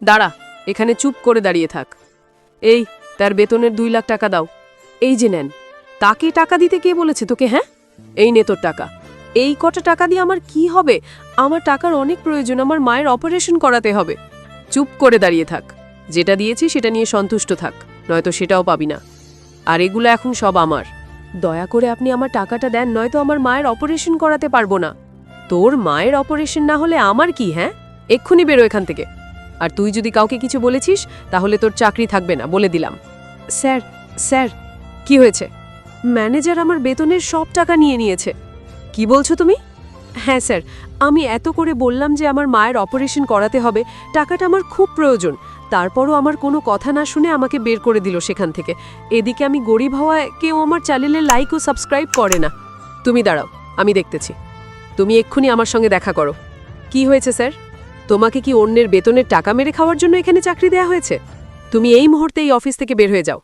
দাঁড়া, এখানে চুপ করে দাঁড়িয়ে থাক। এই, তার বেতনের 2 লাখ টাকা দাও। এই যে নেন। তাকে টাকা দিতে কে বলেছে তোকে? হ্যাঁ, এই নে তোর টাকা। এই কটা টাকা দিয়ে আমার কি হবে? আমার টাকার অনেক প্রয়োজন, আমার মায়ের অপারেশন করাতে হবে। চুপ করে দাঁড়িয়ে থাক। যেটা দিয়েছি সেটা নিয়ে সন্তুষ্ট থাক, নয়তো সেটাও পাবি না। আর এগুলো এখন সব আমার। দয়া করে আপনি আমার টাকাটা দেন, নয়তো আমার মায়ের অপারেশন করাতে পারবো না। তোর মায়ের অপারেশন না হলে আমার কি? হ্যাঁ, এক্ষুনি বেরো এখান থেকে। আর তুই যদি কাউকে কিছু বলেছিস তাহলে তোর চাকরি থাকবে না, বলে দিলাম। স্যার, স্যার, কি হয়েছে? ম্যানেজার আমার বেতনের সব টাকা নিয়ে নিয়েছে। কি বলছো তুমি? হ্যাঁ স্যার, আমি এত করে বললাম যে আমার মায়ের অপারেশন করাতে হবে, টাকাটা আমার খুব প্রয়োজন। তারপরও আমার কোনো কথা না শুনে আমাকে বের করে দিল সেখান থেকে। এদিকে আমি গরিব হওয়ায় কেউ আমার চ্যানেলে লাইক ও সাবস্ক্রাইব করে না। তুমি দাঁড়াও, আমি দেখতেছি। তুমি এক্ষুনি আমার সঙ্গে দেখা করো। কি হয়েছে স্যার? তোমাকে কি অন্যের বেতনের টাকা মেরে খাওয়ার জন্য এখানে চাকরি দেয়া হয়েছে? তুমি এই মুহূর্তে এই অফিস থেকে বের হয়ে যাও।